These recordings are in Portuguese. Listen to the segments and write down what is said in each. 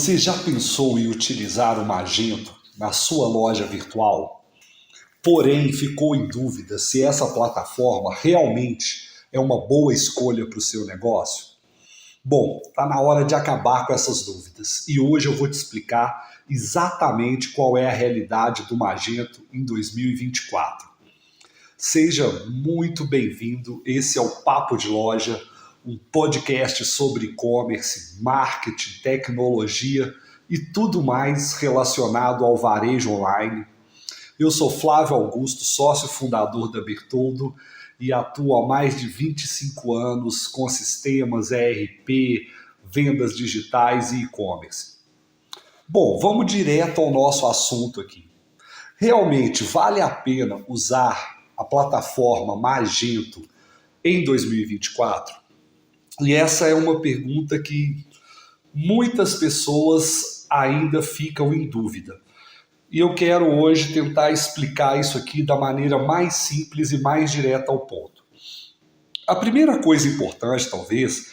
Você já pensou em utilizar o Magento na sua loja virtual? Porém, ficou em dúvida se essa plataforma realmente é uma boa escolha para o seu negócio? Bom, está na hora de acabar com essas dúvidas e hoje eu vou te explicar exatamente qual é a realidade do Magento em 2024. Seja muito bem-vindo, esse é o Papo de Loja, um podcast sobre e-commerce, marketing, tecnologia e tudo mais relacionado ao varejo online. Eu sou Flávio Augusto, sócio fundador da Bertoldo e atuo há mais de 25 anos com sistemas ERP, vendas digitais e e-commerce. Bom, vamos direto ao nosso assunto aqui. Realmente vale a pena usar a plataforma Magento em 2024? E essa é uma pergunta que muitas pessoas ainda ficam em dúvida. E eu quero hoje tentar explicar isso aqui da maneira mais simples e mais direta ao ponto. A primeira coisa importante, talvez,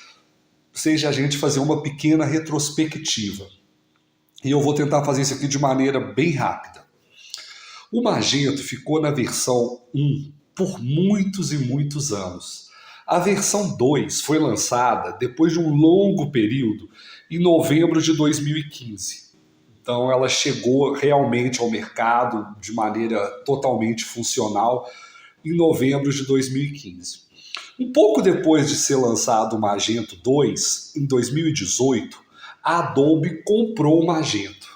seja a gente fazer uma pequena retrospectiva. E eu vou tentar fazer isso aqui de maneira bem rápida. O Magento ficou na versão 1 por muitos e muitos anos. A versão 2 foi lançada depois de um longo período, em novembro de 2015. Então ela chegou realmente ao mercado de maneira totalmente funcional em novembro de 2015. Um pouco depois de ser lançado o Magento 2, em 2018, a Adobe comprou o Magento.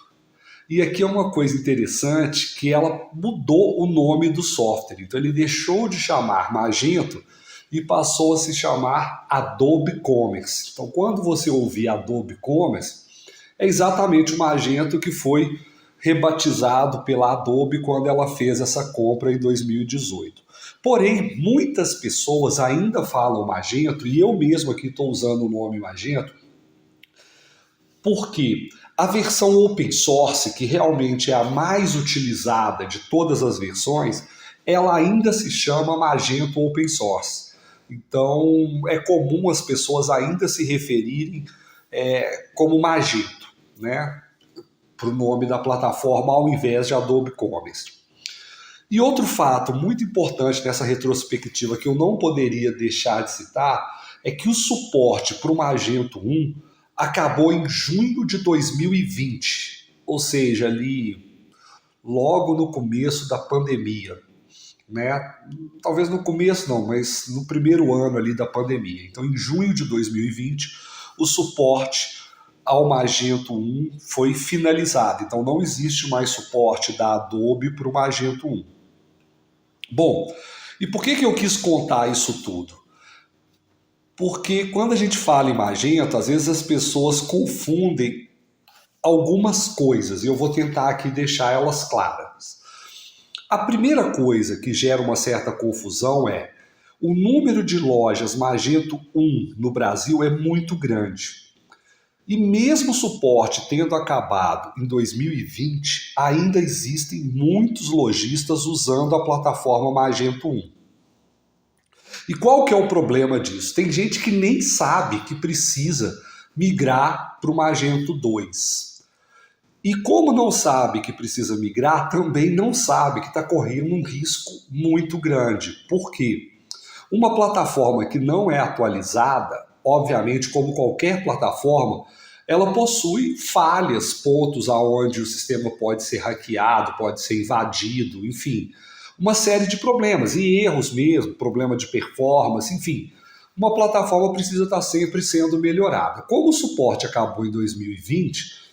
E aqui é uma coisa interessante que ela mudou o nome do software. Então ele deixou de chamar Magento e passou a se chamar Adobe Commerce. Então quando você ouvir Adobe Commerce, é exatamente o Magento que foi rebatizado pela Adobe quando ela fez essa compra em 2018. Porém, muitas pessoas ainda falam Magento, e eu mesmo aqui estou usando o nome Magento, porque a versão open source, que realmente é a mais utilizada de todas as versões, ela ainda se chama Magento Open Source. Então, é comum as pessoas ainda se referirem como Magento, né, para o nome da plataforma, ao invés de Adobe Commerce. E outro fato muito importante nessa retrospectiva que eu não poderia deixar de citar é que o suporte para o Magento 1 acabou em junho de 2020, ou seja, ali logo no começo da pandemia, né? Talvez no começo não, mas no primeiro ano ali da pandemia. Então, em junho de 2020, o suporte ao Magento 1 foi finalizado. Então, não existe mais suporte da Adobe para o Magento 1. Bom, e por que eu quis contar isso tudo? Porque quando a gente fala em Magento, às vezes as pessoas confundem algumas coisas, e eu vou tentar aqui deixar elas claras. A primeira coisa que gera uma certa confusão é o número de lojas Magento 1 no Brasil é muito grande. E mesmo o suporte tendo acabado em 2020, ainda existem muitos lojistas usando a plataforma Magento 1. E qual que é o problema disso? Tem gente que nem sabe que precisa migrar para o Magento 2. E como não sabe que precisa migrar, também não sabe que está correndo um risco muito grande. Por quê? Uma plataforma que não é atualizada, obviamente, como qualquer plataforma, ela possui falhas, pontos aonde o sistema pode ser hackeado, pode ser invadido, enfim, uma série de problemas e erros mesmo, problema de performance, enfim. Uma plataforma precisa estar sempre sendo melhorada. Como o suporte acabou em 2020,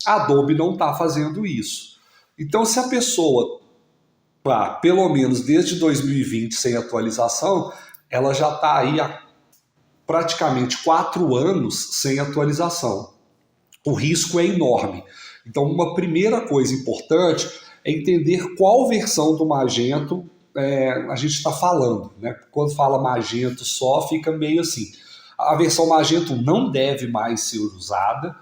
a Adobe não está fazendo isso. Então, se a pessoa, pelo menos desde 2020 sem atualização, ela já está aí há praticamente 4 anos sem atualização. O risco é enorme. Então, uma primeira coisa importante é entender qual versão do Magento a gente está falando, né? Quando fala Magento só, fica meio assim. A versão Magento não deve mais ser usada.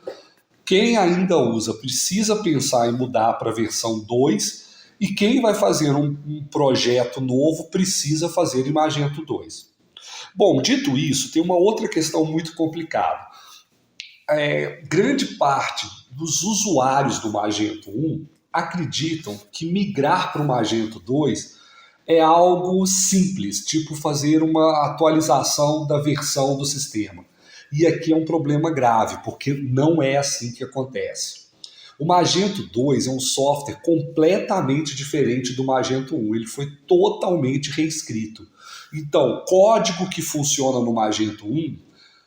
Quem ainda usa precisa pensar em mudar para a versão 2 e quem vai fazer um projeto novo precisa fazer em Magento 2. Bom, dito isso, tem uma outra questão muito complicada. Grande parte dos usuários do Magento 1 acreditam que migrar para o Magento 2 é algo simples, tipo fazer uma atualização da versão do sistema. E aqui é um problema grave, porque não é assim que acontece. O Magento 2 é um software completamente diferente do Magento 1, ele foi totalmente reescrito. Então, código que funciona no Magento 1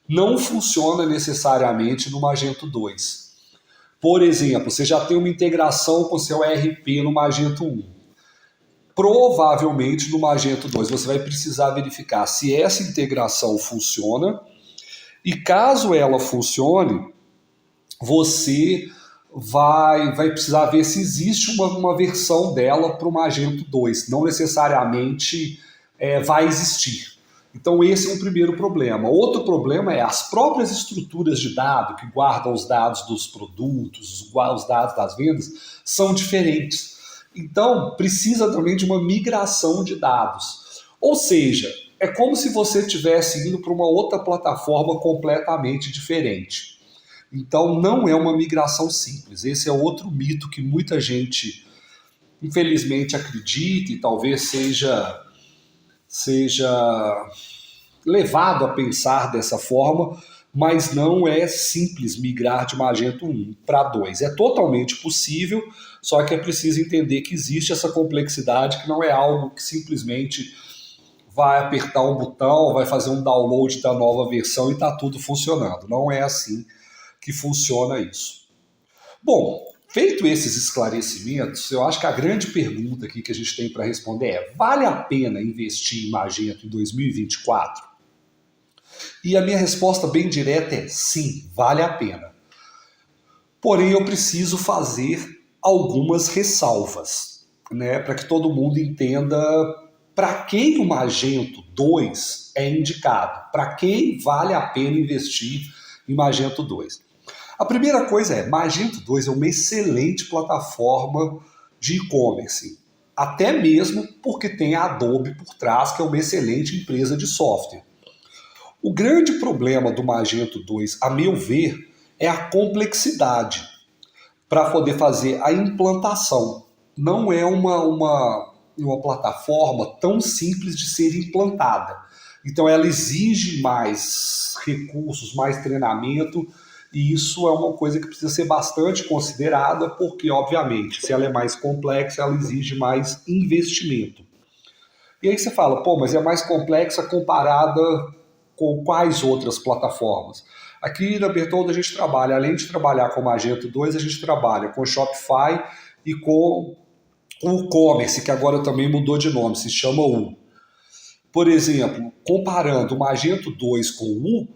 não funciona necessariamente no Magento 2. Por exemplo, você já tem uma integração com seu ERP no Magento 1. Provavelmente no Magento 2 você vai precisar verificar se essa integração funciona, e caso ela funcione, você vai precisar ver se existe uma versão dela para o Magento 2. Não necessariamente vai existir. Então esse é um primeiro problema. Outro problema é as próprias estruturas de dado que guardam os dados dos produtos, os dados das vendas, são diferentes. Então precisa também de uma migração de dados. Ou seja, é como se você estivesse indo para uma outra plataforma completamente diferente. Então não é uma migração simples. Esse é outro mito que muita gente, infelizmente, acredita e talvez seja levado a pensar dessa forma, mas não é simples migrar de Magento 1 para 2. É totalmente possível, só que é preciso entender que existe essa complexidade, que não é algo que simplesmente vai apertar um botão, vai fazer um download da nova versão e está tudo funcionando. Não é assim que funciona isso. Bom, feito esses esclarecimentos, eu acho que a grande pergunta aqui que a gente tem para responder é: vale a pena investir em Magento em 2024? E a minha resposta bem direta é sim, vale a pena. Porém, eu preciso fazer algumas ressalvas, né, para que todo mundo entenda para quem o Magento 2 é indicado, para quem vale a pena investir em Magento 2. A primeira coisa é, Magento 2 é uma excelente plataforma de e-commerce, até mesmo porque tem a Adobe por trás, que é uma excelente empresa de software. O grande problema do Magento 2, a meu ver, é a complexidade para poder fazer a implantação. Não é uma plataforma tão simples de ser implantada. Então ela exige mais recursos, mais treinamento, e isso é uma coisa que precisa ser bastante considerada, porque, obviamente, se ela é mais complexa, ela exige mais investimento. E aí você fala, pô, mas é mais complexa comparada com quais outras plataformas? Aqui na Bertoldo a gente trabalha, além de trabalhar com o Magento 2, a gente trabalha com o Shopify e com o WooCommerce, que agora também mudou de nome, se chama U. Por exemplo, comparando o Magento 2 com o U,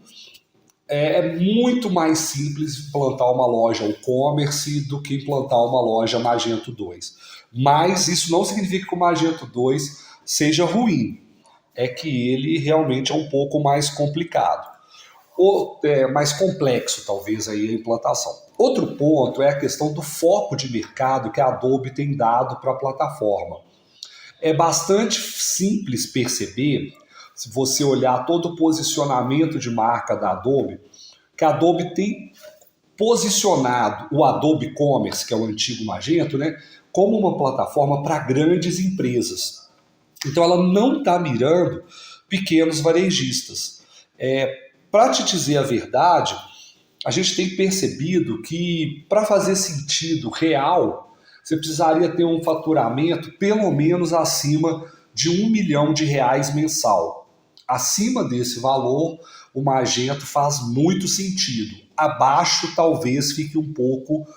é muito mais simples implantar uma loja WooCommerce do que implantar uma loja Magento 2. Mas isso não significa que o Magento 2 seja ruim. É que ele realmente é um pouco mais complicado. Ou mais complexo, talvez, aí a implantação. Outro ponto é a questão do foco de mercado que a Adobe tem dado para a plataforma. É bastante simples perceber, se você olhar todo o posicionamento de marca da Adobe, que a Adobe tem posicionado o Adobe Commerce, que é o antigo Magento, né, como uma plataforma para grandes empresas. Então ela não está mirando pequenos varejistas. Para te dizer a verdade, a gente tem percebido que para fazer sentido real, você precisaria ter um faturamento pelo menos acima de R$ 1 milhão mensal. Acima desse valor, o Magento faz muito sentido. Abaixo, talvez fique um pouco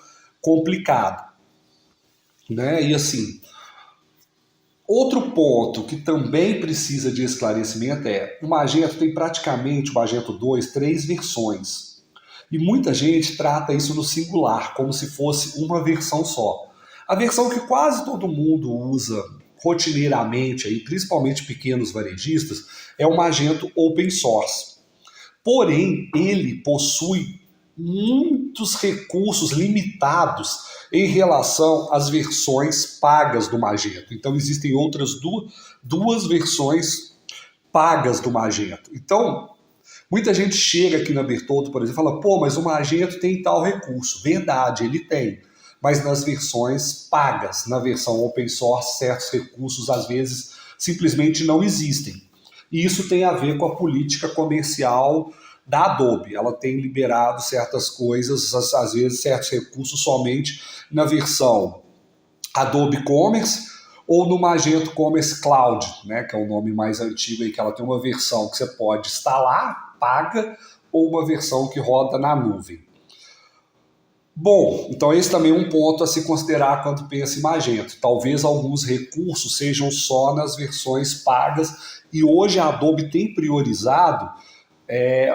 complicado, né? E assim, outro ponto que também precisa de esclarecimento é o Magento tem praticamente, o Magento 2, 3 versões. E muita gente trata isso no singular, como se fosse uma versão só. A versão que quase todo mundo usa rotineiramente, aí, principalmente pequenos varejistas, é o Magento Open Source. Porém, ele possui muitos recursos limitados em relação às versões pagas do Magento. Então, existem outras duas versões pagas do Magento. Então, Muita gente chega aqui na Bertoldo, por exemplo, e fala, pô, mas o Magento tem tal recurso. Verdade, ele tem. Mas nas versões pagas, na versão open source, certos recursos às vezes simplesmente não existem. E isso tem a ver com a política comercial da Adobe. Ela tem liberado certas coisas, às vezes certos recursos somente na versão Adobe Commerce ou no Magento Commerce Cloud, né, que é o nome mais antigo aí, que ela tem uma versão que você pode instalar, paga, ou uma versão que roda na nuvem. Bom, então esse também é um ponto a se considerar quando pensa em Magento. Talvez alguns recursos sejam só nas versões pagas e hoje a Adobe tem priorizado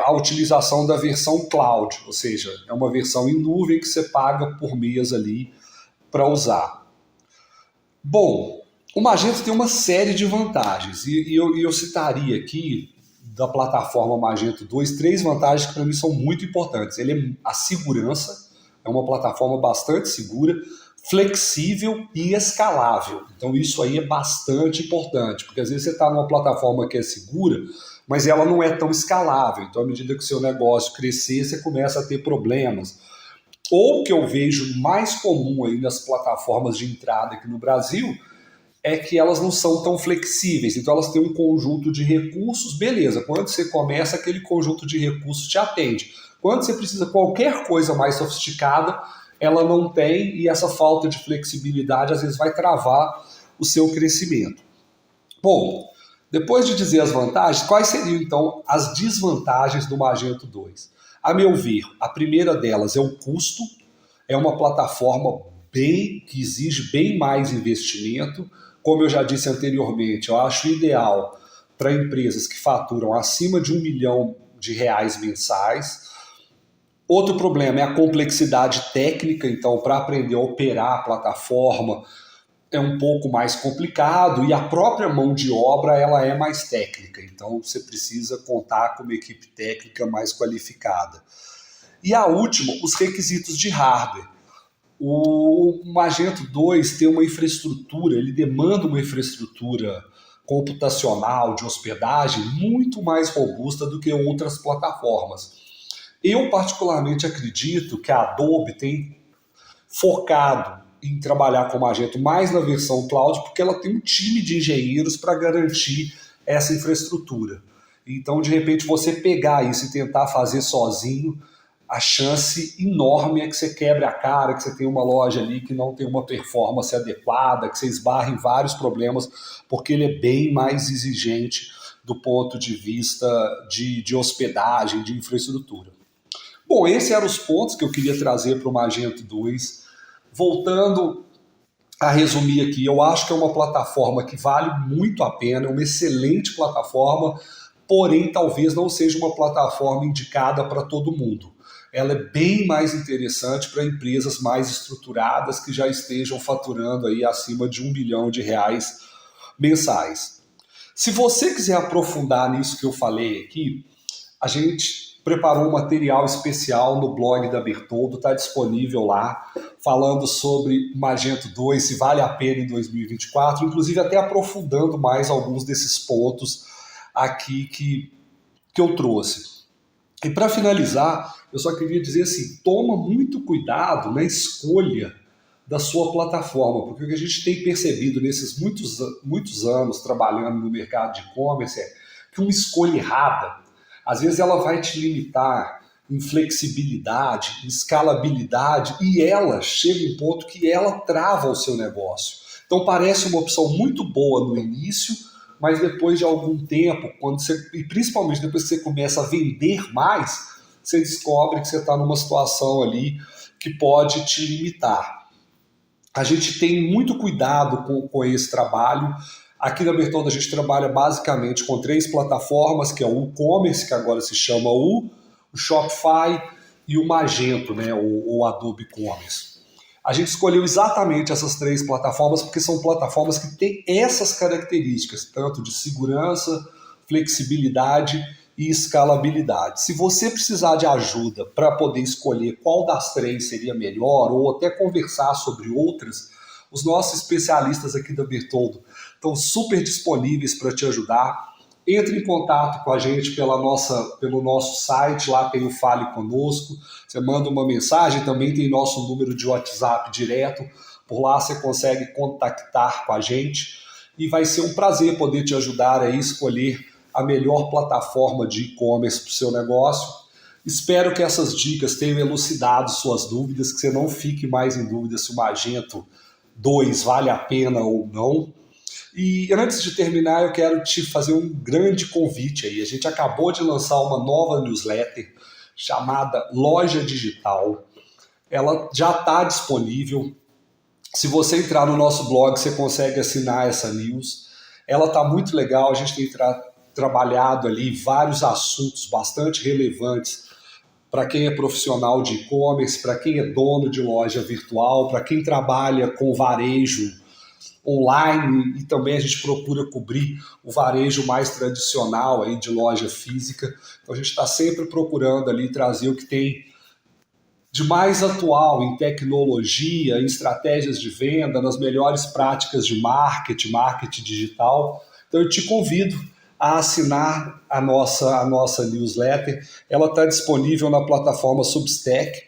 a utilização da versão cloud, ou seja, é uma versão em nuvem que você paga por mês ali para usar. Bom, o Magento tem uma série de vantagens e eu citaria aqui da plataforma Magento 2 3 vantagens que para mim são muito importantes. A segurança, é uma plataforma bastante segura, flexível e escalável. Então isso aí é bastante importante, porque às vezes você está numa plataforma que é segura, mas ela não é tão escalável. Então à medida que o seu negócio crescer, você começa a ter problemas. Ou que eu vejo mais comum aí nas plataformas de entrada aqui no Brasil, é que elas não são tão flexíveis. Então elas têm um conjunto de recursos, beleza, quando você começa, aquele conjunto de recursos te atende. Quando você precisa de qualquer coisa mais sofisticada, ela não tem, e essa falta de flexibilidade às vezes vai travar o seu crescimento. Bom, depois de dizer as vantagens, quais seriam então as desvantagens do Magento 2? A meu ver, a primeira delas é o custo, é uma plataforma que exige bem mais investimento. Como eu já disse anteriormente, eu acho ideal para empresas que faturam acima de R$ 1 milhão mensais. Outro problema é a complexidade técnica, então para aprender a operar a plataforma é um pouco mais complicado e a própria mão de obra ela é mais técnica, então você precisa contar com uma equipe técnica mais qualificada. E a última, os requisitos de hardware. O Magento 2 tem uma infraestrutura, ele demanda uma infraestrutura computacional de hospedagem muito mais robusta do que outras plataformas. Eu particularmente acredito que a Adobe tem focado em trabalhar com o Magento mais na versão cloud, porque ela tem um time de engenheiros para garantir essa infraestrutura. Então, de repente, você pegar isso e tentar fazer sozinho, a chance enorme é que você quebre a cara, que você tem uma loja ali que não tem uma performance adequada, que você esbarre em vários problemas, porque ele é bem mais exigente do ponto de vista de hospedagem, de infraestrutura. Bom, esses eram os pontos que eu queria trazer para o Magento 2. Voltando a resumir aqui, eu acho que é uma plataforma que vale muito a pena, é uma excelente plataforma, porém talvez não seja uma plataforma indicada para todo mundo. Ela é bem mais interessante para empresas mais estruturadas que já estejam faturando aí acima de R$ 1 bilhão mensais. Se você quiser aprofundar nisso que eu falei aqui, a gente preparou um material especial no blog da Bertoldo, está disponível lá, falando sobre Magento 2, se vale a pena em 2024, inclusive até aprofundando mais alguns desses pontos aqui que eu trouxe. E para finalizar, eu só queria dizer assim, toma muito cuidado na escolha da sua plataforma, porque o que a gente tem percebido nesses muitos anos trabalhando no mercado de e-commerce é que uma escolha errada, às vezes ela vai te limitar em flexibilidade, em escalabilidade, e ela chega em ponto que ela trava o seu negócio. Então parece uma opção muito boa no início, mas depois de algum tempo, e principalmente depois que você começa a vender mais, você descobre que você está numa situação ali que pode te limitar. A gente tem muito cuidado com esse trabalho. Aqui na Bertoldo a gente trabalha basicamente com 3 plataformas, que é o e-commerce, que agora se chama o Shopify, e o Magento, né, o Adobe Commerce. A gente escolheu exatamente essas 3 plataformas porque são plataformas que têm essas características, tanto de segurança, flexibilidade e escalabilidade. Se você precisar de ajuda para poder escolher qual das 3 seria melhor, ou até conversar sobre outras, os nossos especialistas aqui da Bertoldo estão super disponíveis para te ajudar. Entre em contato com a gente pelo nosso site, lá tem o Fale Conosco, você manda uma mensagem, também tem nosso número de WhatsApp direto, por lá você consegue contactar com a gente e vai ser um prazer poder te ajudar a escolher a melhor plataforma de e-commerce para o seu negócio. Espero que essas dicas tenham elucidado suas dúvidas, que você não fique mais em dúvida se o Magento 2 vale a pena ou não. E antes de terminar, eu quero te fazer um grande convite aí. A gente acabou de lançar uma nova newsletter chamada Loja Digital. Ela já está disponível. Se você entrar no nosso blog, você consegue assinar essa news. Ela está muito legal, a gente tem trabalhado ali vários assuntos bastante relevantes para quem é profissional de e-commerce, para quem é dono de loja virtual, para quem trabalha com varejo online, e também a gente procura cobrir o varejo mais tradicional aí de loja física. Então a gente está sempre procurando ali trazer o que tem de mais atual em tecnologia, em estratégias de venda, nas melhores práticas de marketing digital. Então eu te convido a assinar a nossa newsletter. Ela está disponível na plataforma Substack,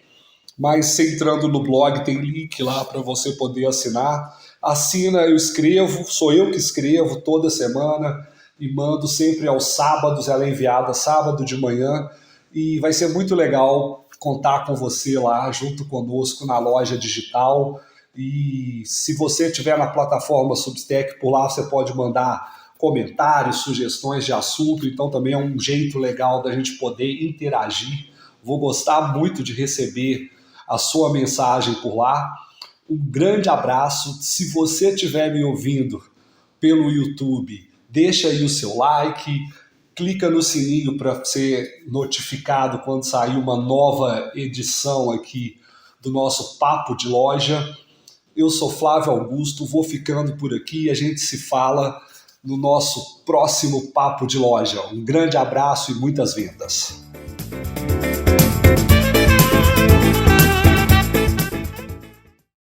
mas você entrando no blog tem link lá para você poder assinar. Assina, eu escrevo, sou eu que escrevo toda semana e mando sempre aos sábados, ela é enviada sábado de manhã e vai ser muito legal contar com você lá junto conosco na loja digital. E se você estiver na plataforma Substack, por lá você pode mandar comentários, sugestões de assunto, então também é um jeito legal da gente poder interagir. Vou gostar muito de receber a sua mensagem por lá. Um grande abraço. Se você estiver me ouvindo pelo YouTube, deixa aí o seu like, clica no sininho para ser notificado quando sair uma nova edição aqui do nosso Papo de Loja. Eu sou Flávio Augusto, vou ficando por aqui e a gente se fala no nosso próximo Papo de Loja. Um grande abraço e muitas vendas.